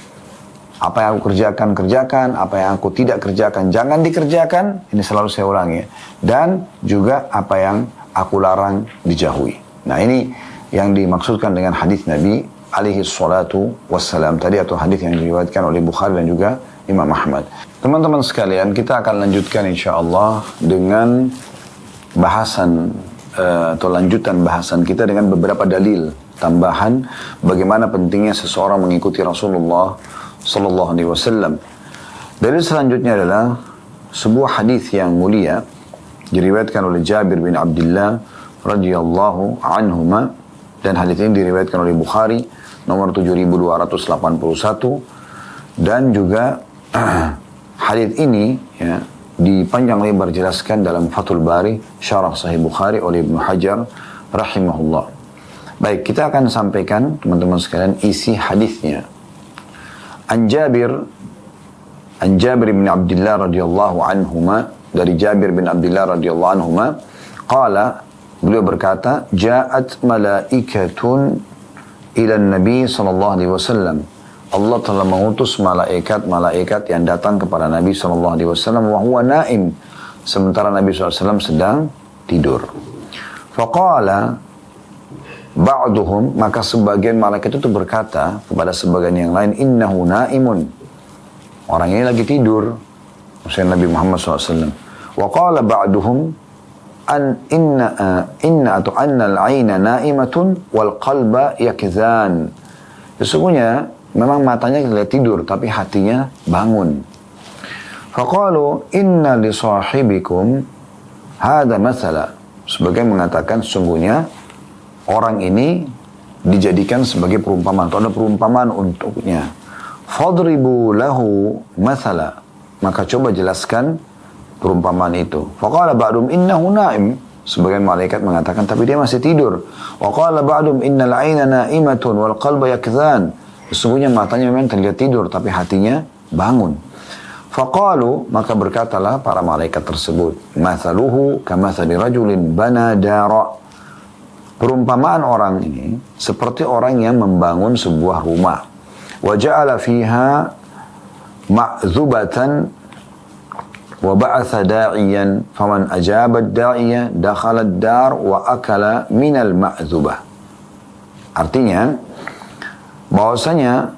Apa yang aku kerjakan, kerjakan. Apa yang aku tidak kerjakan, jangan dikerjakan. Ini selalu saya ulangi ya. Dan juga apa yang aku larang, dijauhi. Nah ini yang dimaksudkan dengan hadis Nabi alaihi salatu wassalam tadi, atau hadis yang diriwayatkan oleh Bukhari dan juga Imam Ahmad. Teman-teman sekalian, kita akan lanjutkan insyaAllah dengan bahasan atau lanjutan bahasan kita dengan beberapa dalil tambahan bagaimana pentingnya seseorang mengikuti Rasulullah Sallallahu Alaihi Wasallam. Dalil selanjutnya adalah sebuah hadis yang mulia diriwayatkan oleh Jabir bin Abdullah radhiyallahu anhuma, dan hadis ini diriwayatkan oleh Bukhari nomor 7281, dan juga hadis ini ya dipanjang lebar jelaskan dalam Fathul Bari Syarah Sahih Bukhari oleh Ibnu Hajar rahimahullah. Baik, kita akan sampaikan teman-teman sekalian isi hadisnya. An Jabir bin Abdullah radhiyallahu anhuma, dari Jabir bin Abdullah radhiyallahu anhuma, qala, beliau berkata, ja'at malaikatun ila Nabi sallallahu alaihi wasallam. Allah telah mengutus malaikat yang datang kepada Nabi sallallahu alaihi wasallam wa huwa naim, sementara Nabi sallallahu alaihi wasallam sedang tidur. Faqala ba'duhum, maka sebagian malaikat itu berkata kepada sebagian yang lain, innahu naimun, orang ini lagi tidur, maksudnya Nabi Muhammad SAW. Wa qala ba'duhum inna al-aina naimatun wal qalba yakzan. Sesungguhnya memang matanya terlihat tidur tapi hatinya bangun. Faqalu inna li sahibikum hadha mathala. Sebagian mengatakan sungguhnya orang ini dijadikan sebagai perumpamaan, atau ada perumpamaan untuknya. Fadribu lahu mathala, maka coba jelaskan perumpamaan itu. Faqala ba'dum innahu naim, sebagian malaikat mengatakan tapi dia masih tidur. Wa qala ba'dum innal 'aina na'imatun wal qalba yakzan, sesungguhnya matanya memang terlihat tidur tapi hatinya bangun. Faqalu, maka berkatalah para malaikat tersebut, mathaluhu kamathali rajulin bana dara, perumpamaan orang ini seperti orang yang membangun sebuah rumah. Wa ja'ala fiha ma'zubatan wa ba'atha da'iyan faman ajaba ad-da'iya dakhala ad-dar wa akala minal ma'zubah. Artinya bahwasanya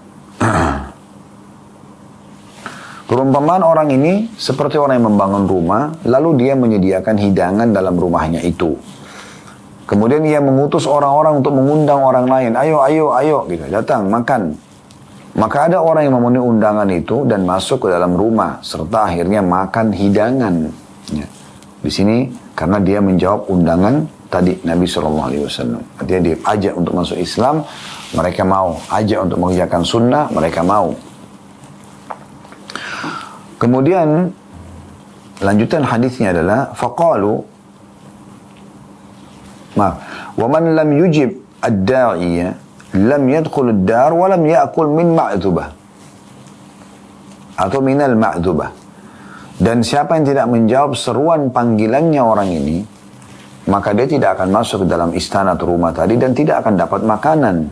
perumpamaan orang ini seperti orang yang membangun rumah, lalu dia menyediakan hidangan dalam rumahnya itu. Kemudian ia mengutus orang-orang untuk mengundang orang lain. Ayo, gitu, datang, makan. Maka ada orang yang memenuhi undangan itu dan masuk ke dalam rumah, serta akhirnya makan hidangan. Ya. Di sini, karena dia menjawab undangan tadi Nabi SAW. Artinya dia ajak untuk masuk Islam, mereka mau. Ajak untuk mengerjakan sunnah, mereka mau. Kemudian lanjutan hadisnya adalah faqalu wa man lam yujib ad-da'iya lam yadkhul ad-dar wa lam ya'kul min ma'dzubah atau minal ma'dzubah, dan siapa yang tidak menjawab seruan panggilannya orang ini, maka dia tidak akan masuk ke dalam istana atau rumah tadi dan tidak akan dapat makanan.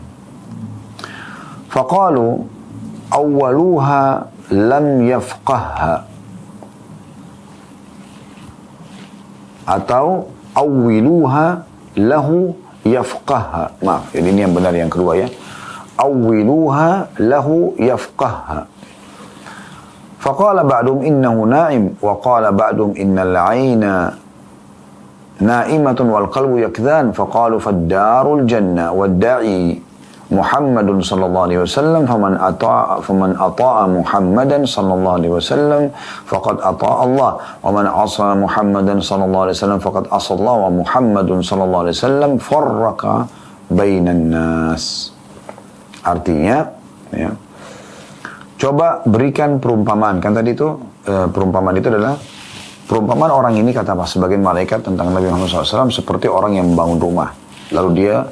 Faqalu awwaluha lam yafqahha atau awwiluha lahu yafqahha. Maaf, ini yang benar yang kedua ya. Awwiluha lahu yafqahha. Faqala ba'dum innahu na'im wa qala ba'dum innal 'aina na'imatun wal qalbu yakdhan. Faqalu fad-darul jannah wad-da'i Muhammadun sallallahu alaihi wasallam faman ata'a Muhammadan sallallahu alaihi wasallam faqad ata'a Allah wa man 'asa Muhammadan sallallahu alaihi wasallam faqad 'asa Allah wa Muhammadun sallallahu alaihi wasallam farraqa bainan nas. Artinya ya, coba berikan perumpamaan. Kan tadi itu perumpamaan itu adalah perumpamaan orang ini, kata sebagian malaikat tentang Nabi Muhammad SAW, seperti orang yang membangun rumah. Lalu dia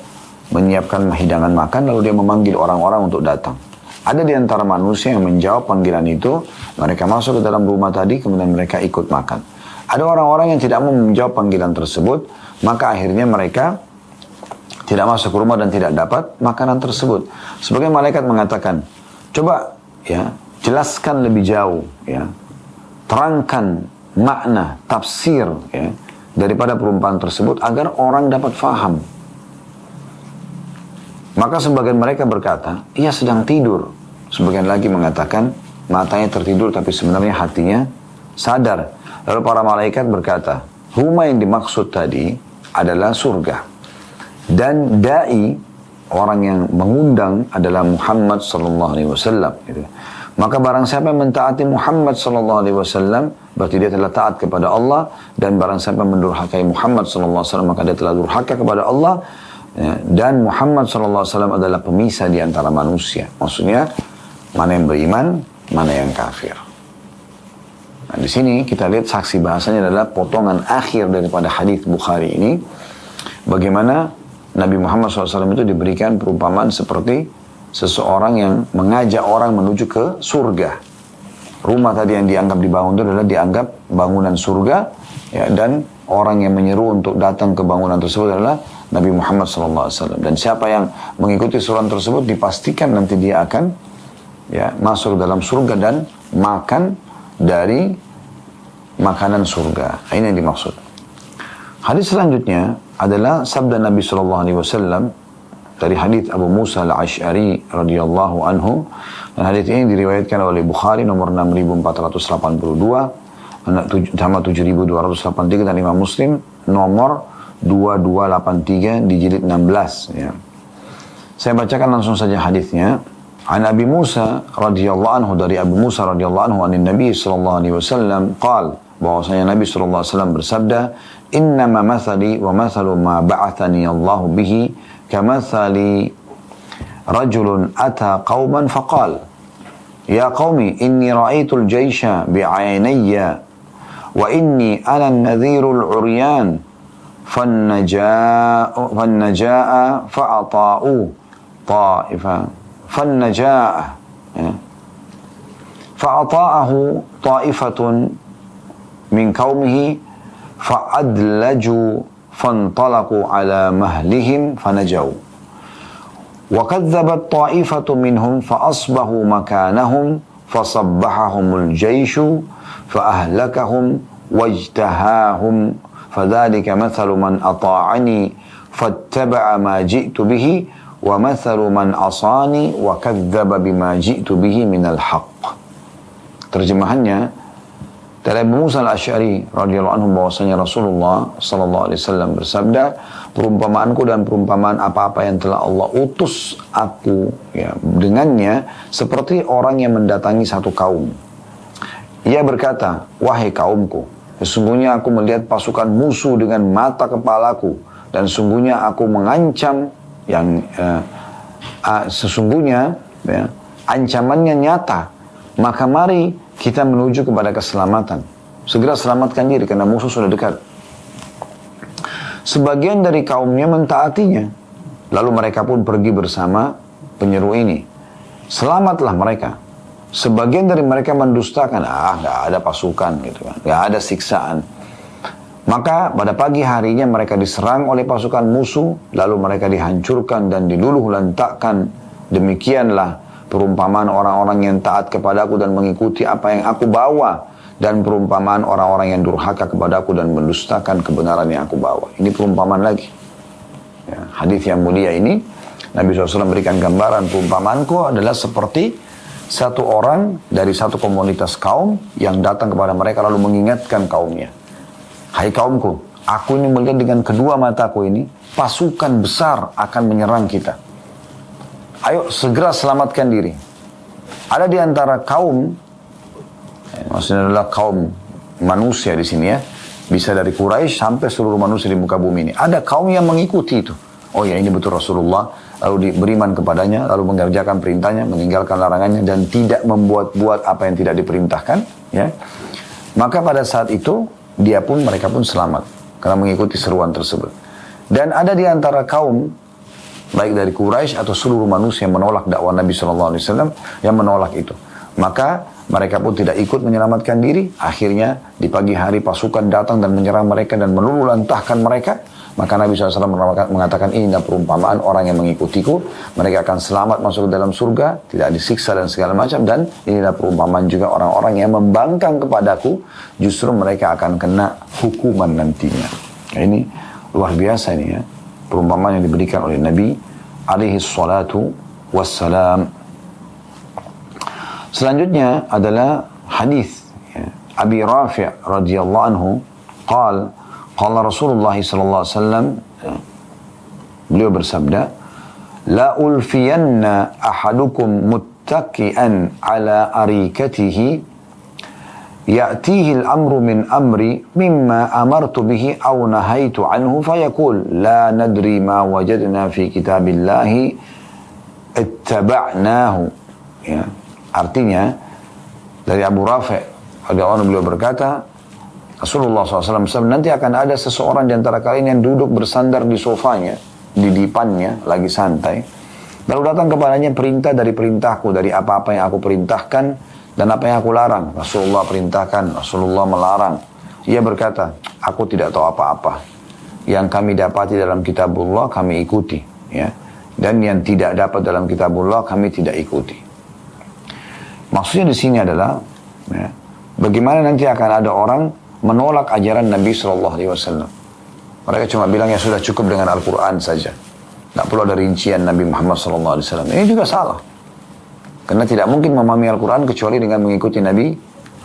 menyiapkan hidangan makan, lalu dia memanggil orang-orang untuk datang. Ada di antara manusia yang menjawab panggilan itu, mereka masuk ke dalam rumah tadi, kemudian mereka ikut makan. Ada orang-orang yang tidak mau menjawab panggilan tersebut, maka akhirnya mereka tidak masuk ke rumah dan tidak dapat makanan tersebut. Sebagian malaikat mengatakan, coba ya jelaskan lebih jauh, ya terangkan makna, tafsir ya daripada perumpamaan tersebut agar orang dapat faham. Maka sebagian mereka berkata, ia sedang tidur. Sebagian lagi mengatakan, matanya tertidur tapi sebenarnya hatinya sadar. Lalu para malaikat berkata, rumah yang dimaksud tadi adalah surga. Dan da'i, orang yang mengundang adalah Muhammad sallallahu alaihi wasallam. Maka barang siapa yang mentaati Muhammad sallallahu alaihi wasallam, berarti dia telah taat kepada Allah. Dan barang siapa yang mendurhakai Muhammad sallallahu alaihi wasallam, maka dia telah durhaka kepada Allah. Ya, dan Muhammad sallallahu alaihi wasallam adalah pemisah di antara manusia. Maksudnya, mana yang beriman, mana yang kafir. Nah, di sini kita lihat saksi bahasanya adalah potongan akhir daripada hadis Bukhari ini. Bagaimana Nabi Muhammad SAW itu diberikan perumpamaan seperti seseorang yang mengajak orang menuju ke surga. Rumah tadi yang dianggap dibangun itu adalah dianggap bangunan surga, ya, dan orang yang menyeru untuk datang ke bangunan tersebut adalah Nabi Muhammad SAW. Dan siapa yang mengikuti surat tersebut dipastikan nanti dia akan, ya, masuk dalam surga dan makan dari makanan surga. Ini yang dimaksud. Hadis selanjutnya adalah sabda Nabi SAW dari hadis Abu Musa al-Ash'ari radhiyallahu anhu. Dan hadis ini diriwayatkan oleh Bukhari nomor 6482, sama 7283, dan Imam Muslim nomor 2283 di jilid 16. Ya. Saya bacakan langsung saja hadisnya. An Abi Musa radhiyallahu anhu, dari Abu Musa radhiyallahu anhu anin Nabi sallallahu alaihi wasallam qala, bahwasanya Nabi sallallahu alaihi wasallam bersabda, innama mathali wa mathalu ma ba'athani Allah bihi kamathali rajulun ata qauman faqal ya qaumi inni ra'aitul jaysha bi'aynayya wa inni ana an-nadhirul 'uryan fannaja'a fa'ata'u ta'ifa فالنجاء فأطاعه طائفة من قومه فأدلجوا فانطلقوا على مهلهم فنجوا وكذبت طائفة منهم فأصبحوا مكانهم فصبحهم الجيش فأهلكهم واجتهاهم فذلك مثل من أطاعني فاتبع ما جئت به wa mathalu man asani wa kadzdzaba bima ji'tu bihi minal haqq. Terjemahannya dari Abu Musa al-Ash'ari radhiyallahu anhu, bahwasanya Rasulullah sallallahu alaihi wasallam bersabda, perumpamaanku dan perumpamaan apa-apa yang telah Allah utus aku, ya, dengannya seperti orang yang mendatangi satu kaum. Ia berkata, wahai kaumku, sesungguhnya aku melihat pasukan musuh dengan mata kepalaku, dan sungguhnya aku mengancam yang sesungguhnya, ya, ancamannya nyata. Maka mari kita menuju kepada keselamatan. Segera selamatkan diri karena musuh sudah dekat. Sebagian dari kaumnya mentaatinya. Lalu mereka pun pergi bersama penyeru ini. Selamatlah mereka. Sebagian dari mereka mendustakan, nggak ada pasukan gitu kan, nggak ada siksaan. Maka pada pagi harinya mereka diserang oleh pasukan musuh, lalu mereka dihancurkan dan diluluh lantakkan. Demikianlah perumpamaan orang-orang yang taat kepadaku dan mengikuti apa yang aku bawa, dan perumpamaan orang-orang yang durhaka kepadaku dan mendustakan kebenaran yang aku bawa. Ini perumpamaan lagi. Ya, hadis yang mulia ini, Nabi SAW berikan gambaran, perumpamaanku adalah seperti satu orang dari satu komunitas kaum yang datang kepada mereka lalu mengingatkan kaumnya. Hai kaumku, aku ini melihat dengan kedua mataku ini, pasukan besar akan menyerang kita. Ayo segera selamatkan diri. Ada di antara kaum, maksudnya adalah kaum manusia di sini ya, bisa dari Quraisy sampai seluruh manusia di muka bumi ini. Ada kaum yang mengikuti itu. Oh ya, ini betul Rasulullah, lalu beriman kepadanya, lalu mengerjakan perintahnya, meninggalkan larangannya, dan tidak membuat-buat apa yang tidak diperintahkan. Ya, maka pada saat itu mereka pun selamat karena mengikuti seruan tersebut. Dan ada di antara kaum, baik dari Quraisy atau seluruh manusia yang menolak dakwah Nabi SAW, yang menolak itu. Maka mereka pun tidak ikut menyelamatkan diri. Akhirnya di pagi hari pasukan datang dan menyerang mereka dan meluluh lantahkan mereka. Maka Nabi SAW mengatakan, inilah perumpamaan orang yang mengikutiku. Mereka akan selamat masuk ke dalam surga, tidak disiksa dan segala macam. Dan inilah perumpamaan juga orang-orang yang membangkang kepadaku, justru mereka akan kena hukuman nantinya. Nah, ini luar biasa ini ya, perumpamaan yang diberikan oleh Nabi alaihi salatu wassalam. Selanjutnya adalah hadis ya, Abi Rafi' radhiyallahu anhu qala qala Rasulullah sallallahu alaihi wasallam, beliau bersabda, la ulfiyanna ahadukum muttaki'an ala arikatihi ya'tihi al-amru min amri mimma amartu bihi aw nahaitu anhu fayaqul la nadri ma wajadna fi kitabillahi ittaba'nahu. Ya. Artinya dari Abu Rafi' radhiyallahu anhu, beliau berkata, Rasulullah SAW, nanti akan ada seseorang di antara kalian yang duduk bersandar di sofanya, di dipannya, lagi santai. Lalu datang kepadanya perintah dari perintahku, dari apa-apa yang aku perintahkan dan apa yang aku larang. Rasulullah perintahkan, Rasulullah melarang. Ia berkata, aku tidak tahu apa-apa. Yang kami dapati dalam kitabullah kami ikuti. Ya. Dan yang tidak dapat dalam kitabullah kami tidak ikuti. Maksudnya di sini adalah, ya, bagaimana nanti akan ada orang menolak ajaran Nabi SAW. Mereka cuma bilang ya sudah cukup dengan Al-Quran saja. Tidak perlu ada rincian Nabi Muhammad SAW. Ini juga salah. Karena tidak mungkin memahami Al-Quran kecuali dengan mengikuti Nabi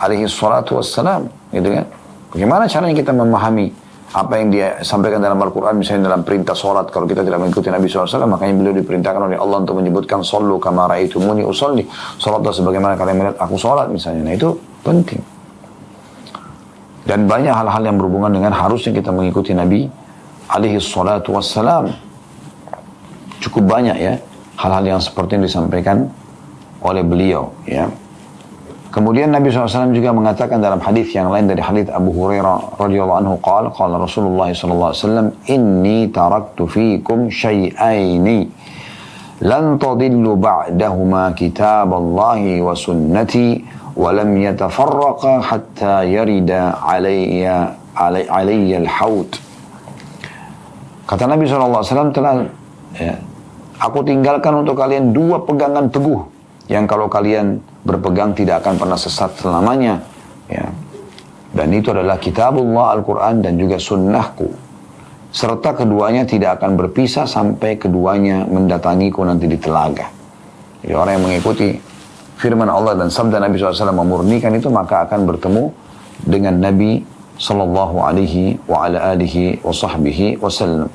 SAW. Gitu kan? Bagaimana caranya kita memahami apa yang dia sampaikan dalam Al-Quran, misalnya dalam perintah sholat, kalau kita tidak mengikuti Nabi SAW, makanya beliau diperintahkan oleh Allah untuk menyebutkan sallu kama ra'aitumuni usolli, sholatlah sebagaimana kalian melihat aku sholat misalnya. Nah itu penting. Dan banyak hal-hal yang berhubungan dengan harusnya kita mengikuti Nabi SAW. Cukup banyak ya hal-hal yang seperti yang disampaikan oleh beliau ya. Kemudian Nabi SAW juga mengatakan dalam hadis yang lain dari hadis Abu Hurairah radhiyallahu anhu, qala Rasulullah SAW, inni taraktu fikum syai'aini lan tadillu ba'dahuma kitaballahi wa sunnati wa lam yatafarraqa hatta yarida alayya al-haud. Kata Nabi SAW telah ya, aku tinggalkan untuk kalian dua pegangan teguh yang kalau kalian berpegang tidak akan pernah sesat selamanya. Ya. Dan itu adalah kitabullah Al-Quran dan juga sunnahku. Serta keduanya tidak akan berpisah sampai keduanya mendatangiku nanti di telaga. Jadi orang yang mengikuti firman Allah dan sabda Nabi SAW memurnikan itu, maka akan bertemu dengan Nabi Sallallahu Alaihi wa ala alihi wa sahbihi wasallam.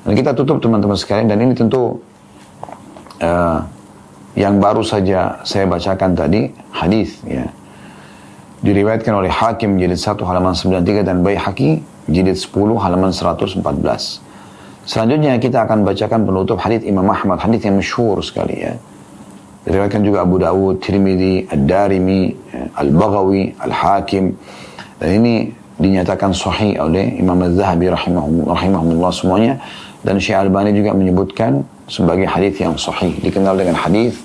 Dan kita tutup teman-teman sekalian, dan ini tentu yang baru saja saya bacakan tadi, hadis ya. Diriwayatkan oleh Hakim jilid 1 halaman 93 dan Baihaqi jilid 10 halaman 114. Selanjutnya kita akan bacakan penutup hadis Imam Ahmad, hadis yang masyhur sekali ya. Diriwayatkan juga Abu Dawud, Tirmidzi, Ad-Darimi, Al-Baghawi, Al-Hakim. Dan ini dinyatakan sahih oleh Imam Az-Zahabi rahimahullah semuanya. Dan Syekh Albani juga menyebutkan sebagai hadis yang sahih, dikenal dengan hadis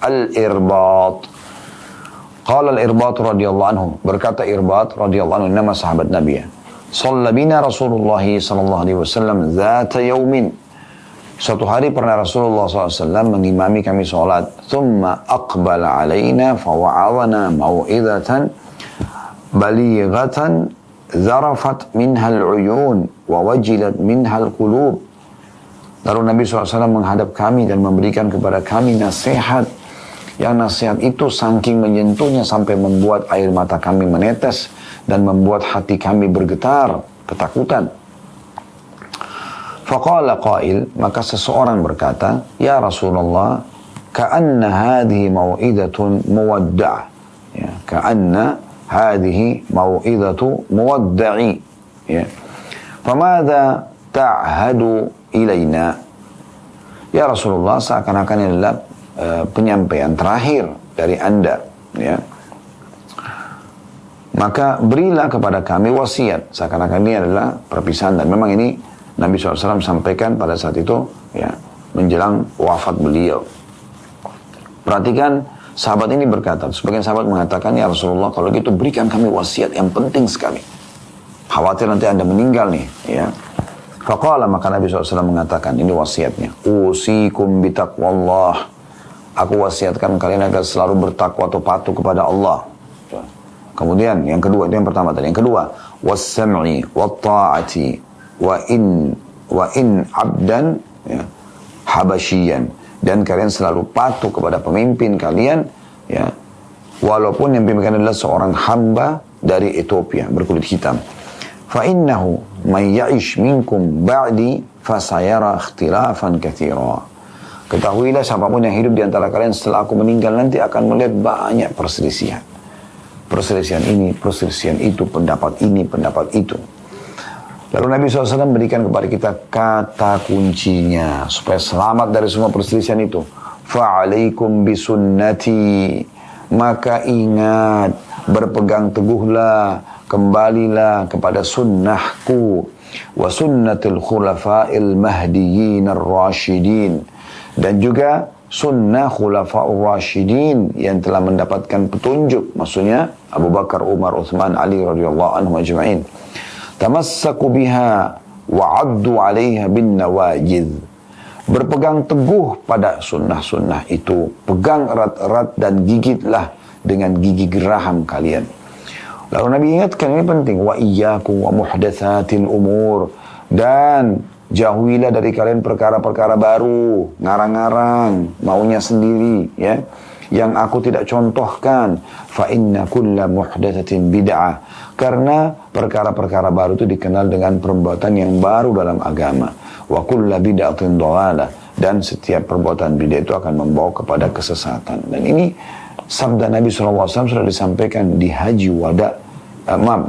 Al-Irbat. Qala Al-Irbat radhiyallahu anhu, berkata Irbat radhiyallahu anhu, nama sahabat Nabi ya. Shalla bina Rasulullah sallallahu alaihi wasallam zata yaumin. Suatu hari pernah Rasulullah SAW mengimami kami salat. Thumma aqbala alaina fawa'adhana mau'idatan balighatan zarafat minha al-uyun wa wajilat minha al-qulub. Lalu Nabi SAW menghadap kami dan memberikan kepada kami nasihat. Yang nasihat itu saking menyentuhnya sampai membuat air mata kami menetes dan membuat hati kami bergetar, ketakutan. Faqala qail, maka seseorang berkata, ya Rasulullah, ka'anna hadhihi mau'idatun muwadda'. Ya, ka'anna hadhihi mau'idatu muwadda'i. Ya. Famadha ta'hadu ilaina. Ya Rasulullah, seakan-akan ini adalah penyampaian terakhir dari Anda ya. Maka berilah kepada kami wasiat, seakan-akan ini adalah perpisahan. Dan memang ini Nabi SAW sampaikan pada saat itu ya, menjelang wafat beliau. Perhatikan, sahabat ini berkata, sebagian sahabat mengatakan, ya Rasulullah, kalau gitu berikan kami wasiat yang penting sekali, khawatir nanti Anda meninggal nih ya. Faqala, maka Nabi SAW mengatakan, ini wasiatnya, usikum bitaqwallah, aku wasiatkan kalian agar selalu bertakwa atau patuh kepada Allah. Kemudian yang kedua, itu yang pertama tadi. Yang kedua, was-sam'i wat-ta'ati wa in abdan ya, habasyian, dan kalian selalu patuh kepada pemimpin kalian ya, walaupun yang pimpin adalah seorang hamba dari Ethiopia berkulit hitam. Fa innahu man ya'ish minkum ba'di fasayara ikhtilafan katsira. Ketahuilah siapapun yang hidup di antara kalian setelah aku meninggal nanti akan melihat banyak perselisihan. Perselisihan ini, perselisihan itu, pendapat ini, pendapat itu. Lalu Nabi SAW berikan kepada kita kata kuncinya supaya selamat dari semua perselisihan itu. Fa'alaikum bisunnati. Maka ingat, berpegang teguhlah, kembalilah kepada sunnahku. Wa sunnatul khulafa'il mahdiyyin ar-rasyidin. Dan juga sunnah khulafa'ur rasyidin yang telah mendapatkan petunjuk. Maksudnya Abu Bakar, Umar, Uthman, Ali radhiyallahu anhum ajma'in. Tamassaku biha wa'addu 'alaiha bin nawajid. Berpegang teguh pada sunnah-sunnah itu. Pegang erat-erat dan gigitlah dengan gigi geraham kalian. Lalu Nabi ingatkan, ini penting. Wa iyyakum wa muhdatsatil umur. Dan jauhilah dari kalian perkara-perkara baru. Ngarang-ngarang. Maunya sendiri. Ya. Yang aku tidak contohkan. Fa inna kulla muhdatsatin bid'ah. Karena perkara-perkara baru itu dikenal dengan perbuatan yang baru dalam agama. Wa kulla bid'atin dhalalah. Dan setiap perbuatan bid'ah itu akan membawa kepada kesesatan. Dan ini sabda Nabi SAW sudah disampaikan di haji wada,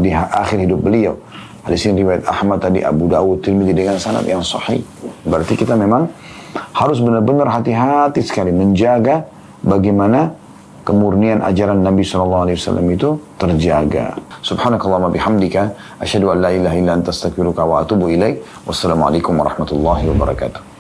di akhir hidup beliau. Hadis ini riwayat Ahmad tadi, Abu Dawud, Tirmidzi dengan sanad yang sahih. Berarti kita memang harus benar-benar hati-hati sekali menjaga bagaimana kemurnian ajaran Nabi SAW itu terjaga. Subhanakallahumma bihamdika, asyhadu an la ilaha illa anta astaghfiruka wa atubu ilaik. Wassalamualaikum warahmatullahi wabarakatuh.